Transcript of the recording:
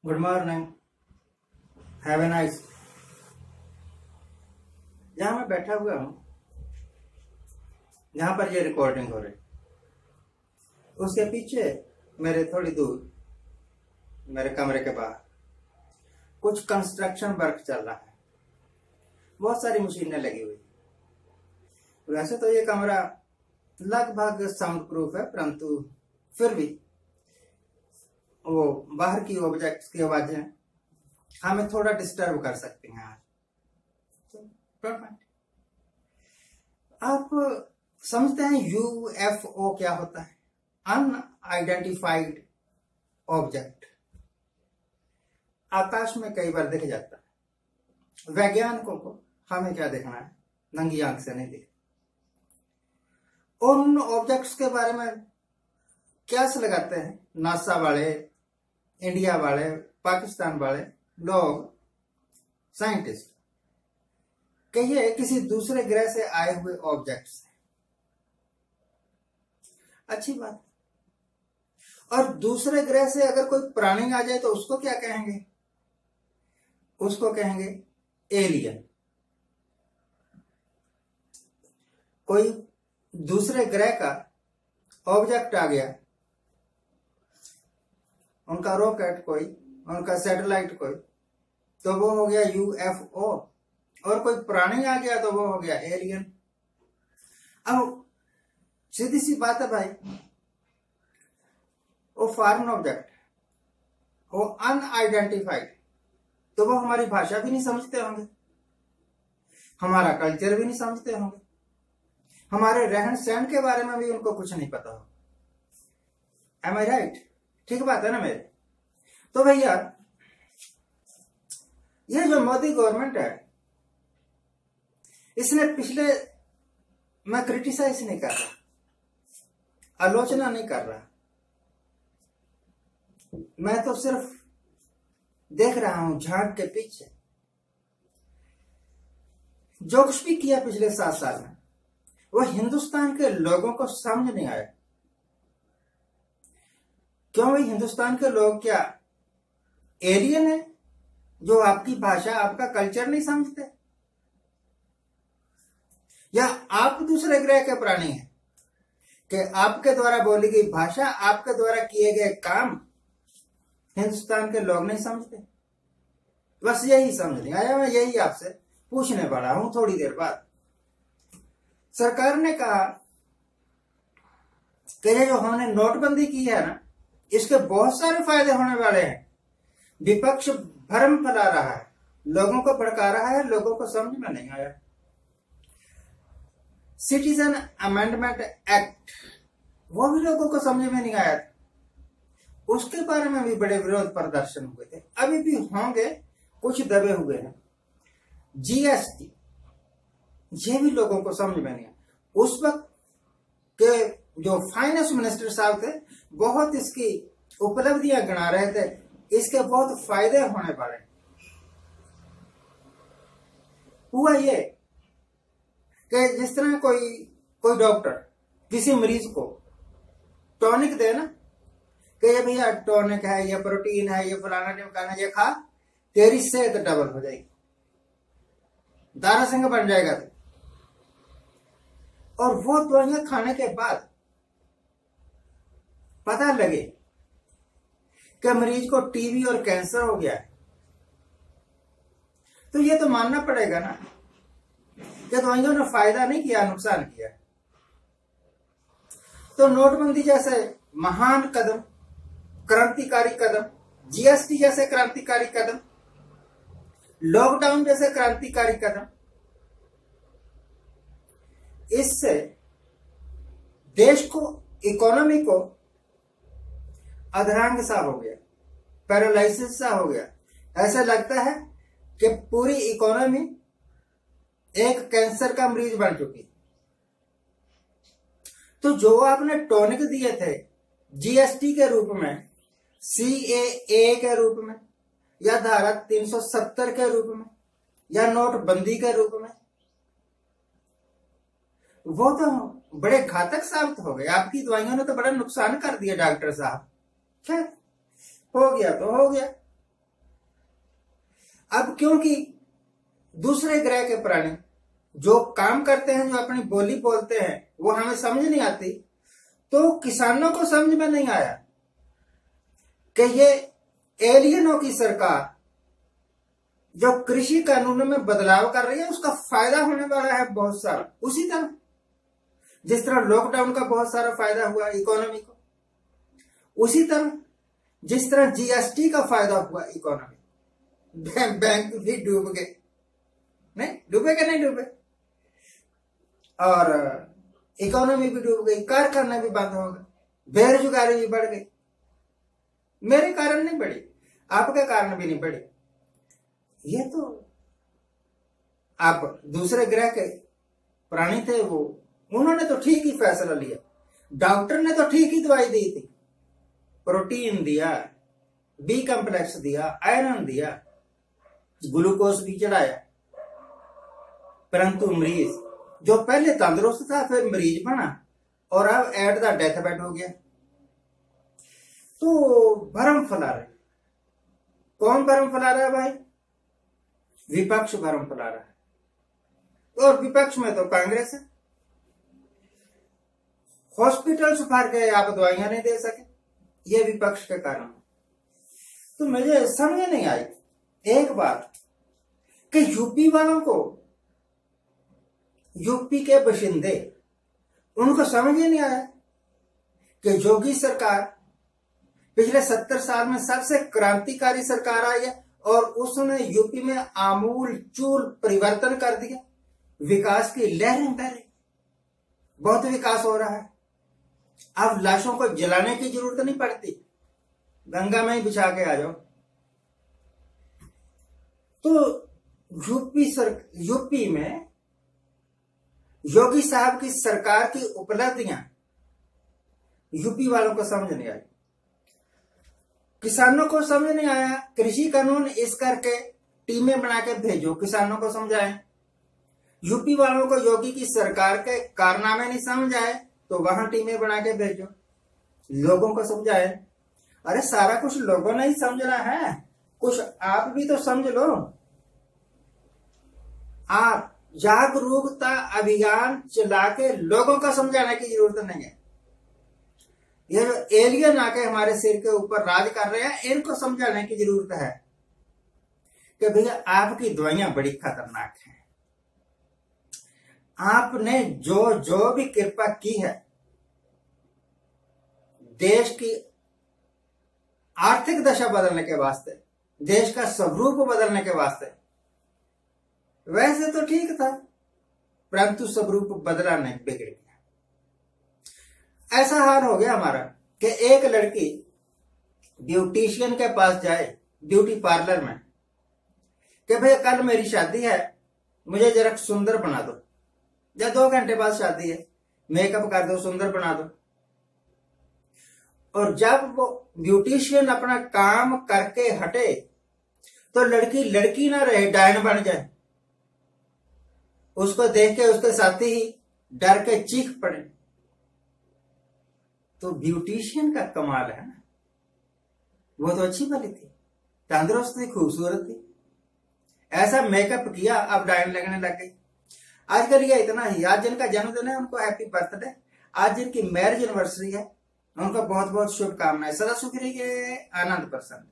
Good morning. Have a nice. जहां मैं बैठा हुआ हूं, जहां पर ये रिकॉर्डिंग हो रही, उसके पीछे मेरे थोड़ी दूर, मेरे कमरे के बाहर कुछ कंस्ट्रक्शन वर्क चल रहा है। बहुत सारी मशीनें लगी हुई। वैसे तो ये कमरा लगभग साउंड प्रूफ है, परंतु फिर भी वो बाहर की ऑब्जेक्ट्स की आवाजें हमें थोड़ा डिस्टर्ब कर सकती हैं। आप समझते हैं यूएफओ क्या होता है? Unidentified object. आकाश में कई बार दिख जाता है। वैज्ञानिकों को हमें क्या देखना है? नंगी आंख से नहीं दिख। उन ऑब्जेक्ट्स के बारे में क्या से लगाते हैं नासा वाले, इंडिया वाले, पाकिस्तान वाले लोग, साइंटिस्ट, कि ये किसी दूसरे ग्रह से आए हुए ऑब्जेक्ट्स हैं। अच्छी बात। और दूसरे ग्रह से अगर कोई प्राणी आ जाए तो उसको क्या कहेंगे? उसको कहेंगे एलियन। कोई दूसरे ग्रह का ऑब्जेक्ट आ गया, उनका रॉकेट कोई, उनका सैटेलाइट कोई, तो वो हो गया यूएफओ। और कोई प्राणी आ गया तो वो हो गया एलियन। अब सीधी सी बात है भाई, वो फॉरेन ऑब्जेक्ट, वो अनआइडेंटिफाइड, तो वो हमारी भाषा भी नहीं समझते होंगे, हमारा कल्चर भी नहीं समझते होंगे, हमारे रहन सहन के बारे में भी उनको कुछ नहीं पता हो। एम आई राइट? ठीक बात है ना मेरे? तो भैया, ये जो मोदी गवर्नमेंट है, इसने पिछले, मैं क्रिटिसाइज नहीं कर रहा, आलोचना नहीं कर रहा, मैं तो सिर्फ देख रहा हूं झांक के पीछे। जो कुछ भी किया पिछले 7 साल में, वो हिंदुस्तान के लोगों को समझ नहीं आया। क्यों भाई? हिंदुस्तान के लोग क्या एलियन है जो आपकी भाषा, आपका कल्चर नहीं समझते? या आप दूसरे ग्रह के प्राणी हैं कि आपके द्वारा बोली गई भाषा, आपके द्वारा किए गए काम हिंदुस्तान के लोग नहीं समझते? बस यही समझ नहीं आया। मैं यही आपसे पूछने वाला हूं थोड़ी देर बाद। सरकार ने कहा कि ये जो हमने नोटबंदी की है ना, इसके बहुत सारे फायदे होने वाले हैं। विपक्ष भ्रम फैला रहा है, लोगों को भड़का रहा है, लोगों को समझ में नहीं आया। सिटीजन अमेंडमेंट एक्ट, वो भी लोगों को समझ में नहीं आया। उसके बारे में भी बड़े विरोध प्रदर्शन हुए थे, अभी भी होंगे, कुछ दबे हुए हैं। जीएसटी, ये भी लोगों को समझ में नहीं आया। उस वक्त के जो फाइनेंस मिनिस्टर साहब थे, बहुत इसकी उपलब्धियां गिना रहे थे, इसके बहुत फायदे होने वाले। हुआ ये कि जिस तरह कोई डॉक्टर किसी मरीज को टॉनिक दे ना, कि ये भैया टॉनिक है, ये प्रोटीन है, ये फलाना ढिमकाना, ये खा, तेरी सेहत डबल हो जाएगी, दारा सिंह बन जाएगा तू। और वो दवाइयां खाने के बाद पता लगे कि मरीज को टीबी और कैंसर हो गया है, तो ये तो मानना पड़ेगा ना कि दवाइयों ने फायदा नहीं किया, नुकसान किया। तो नोटबंदी जैसे महान कदम, क्रांतिकारी कदम, जीएसटी जैसे क्रांतिकारी कदम, लॉकडाउन जैसे क्रांतिकारी कदम, इससे देश को, इकोनॉमी को अधरांग सा हो गया, पैरालिसिस सा हो गया। ऐसा लगता है कि पूरी इकोनॉमी एक कैंसर का मरीज बन चुकी। तो जो आपने टॉनिक दिए थे जीएसटी के रूप में, सीएए के रूप में, या धारा 370 के रूप में, या नोटबंदी के रूप में, वो तो बड़े घातक साबित हो गए। आपकी दवाइयों ने तो बड़ा नुकसान कर दिया डॉक्टर साहब। खैर, हो गया तो हो गया। अब क्योंकि दूसरे ग्रह के प्राणी जो काम करते हैं, जो अपनी बोली बोलते हैं, वो हमें समझ नहीं आती, तो किसानों को समझ में नहीं आया कि ये एलियनों की सरकार जो कृषि कानूनों में बदलाव कर रही है उसका फायदा होने वाला है बहुत सारा। उसी तरह जिस तरह लॉकडाउन का बहुत सारा फायदा हुआ इकोनॉमी को, उसी तरह जिस तरह जीएसटी का फायदा हुआ इकोनॉमी, बैंक भी डूब गए, नहीं डूबे कि नहीं डूबे, और इकोनॉमी भी डूब गई, कारखाने भी बंद हो गए, बेरोजगारी भी बढ़ गई। मेरे कारण नहीं बढ़ी, आपके कारण भी नहीं बढ़ी। ये तो आप दूसरे ग्रह के प्राणी थे, वो उन्होंने तो ठीक ही फैसला लिया, डॉक्टर ने तो ठीक ही दवाई दी थी, प्रोटीन दिया, बी कॉम्प्लेक्स दिया, आयरन दिया, ग्लूकोज भी चढ़ाया, परंतु मरीज जो पहले तंदुरुस्त था फिर मरीज बना और अब एट द डेथ बेड हो गया। तो भरम फैला रहे, कौन भरम फैला रहा है भाई? विपक्ष भरम फैला रहा है, और विपक्ष में तो कांग्रेस है। हॉस्पिटल्स भर गए, आप दवाइयां नहीं दे सके, ये विपक्ष के कारण। तो मुझे समझ नहीं आई एक बात कि यूपी वालों को, यूपी के बशिंदे, उनको समझ ही नहीं आया कि योगी सरकार पिछले 70 साल में सबसे क्रांतिकारी सरकार आई है और उसने यूपी में आमूल चूल परिवर्तन कर दिया। विकास की लहरें बह रही, बहुत विकास हो रहा है। अब लाशों को जलाने की जरूरत नहीं पड़ती, गंगा में ही बिछा के आ जाओ। तो यूपी में योगी साहब की सरकार की उपलब्धियां यूपी वालों को समझ नहीं आई, किसानों को समझ नहीं आया। कृषि कानून इस करके टीमें बना के भेजो, किसानों को समझाएं। यूपी वालों को योगी की सरकार के कारनामे नहीं समझ आए तो वहां टीमें बना के भेजो, लोगों को समझाए। अरे सारा कुछ लोगों ने ही समझना है, कुछ आप भी तो समझ लो। आप जागरूकता अभियान चला के लोगों को समझाने की जरूरत नहीं है। ये जो एलियन आके हमारे सिर के ऊपर राज कर रहे हैं, इनको समझाने की जरूरत है कि भैया आपकी दवाइयां बड़ी खतरनाक हैं। आपने जो जो भी कृपा की है देश की आर्थिक दशा बदलने के वास्ते, देश का स्वरूप बदलने के वास्ते, वैसे तो ठीक था, परंतु स्वरूप बदला नहीं, बिगड़ गया। ऐसा हाल हो गया हमारा कि एक लड़की ब्यूटिशियन के पास जाए, ब्यूटी पार्लर में, कि भैया कल मेरी शादी है, मुझे जरा सुंदर बना दो, या 2 घंटे बाद शादी है, मेकअप कर दो, सुंदर बना दो। और जब वो ब्यूटिशियन अपना काम करके हटे तो लड़की लड़की ना रहे, डायन बन जाए। उसको देख के उसके साथी ही डर के चीख पड़े। तो ब्यूटिशियन का कमाल है ना, वो तो अच्छी भली थी, तंदुरुस्त थी, खूबसूरत थी, ऐसा मेकअप किया, अब डायन लगने लग गई। आजकल ये इतना ही। आज जिनका जन्मदिन है उनको हैप्पी बर्थडे, आज जिनकी मैरिज एनिवर्सरी है उनको बहुत बहुत शुभकामनाएं। सदा सुखी रहिए, आनंद प्रसन्न।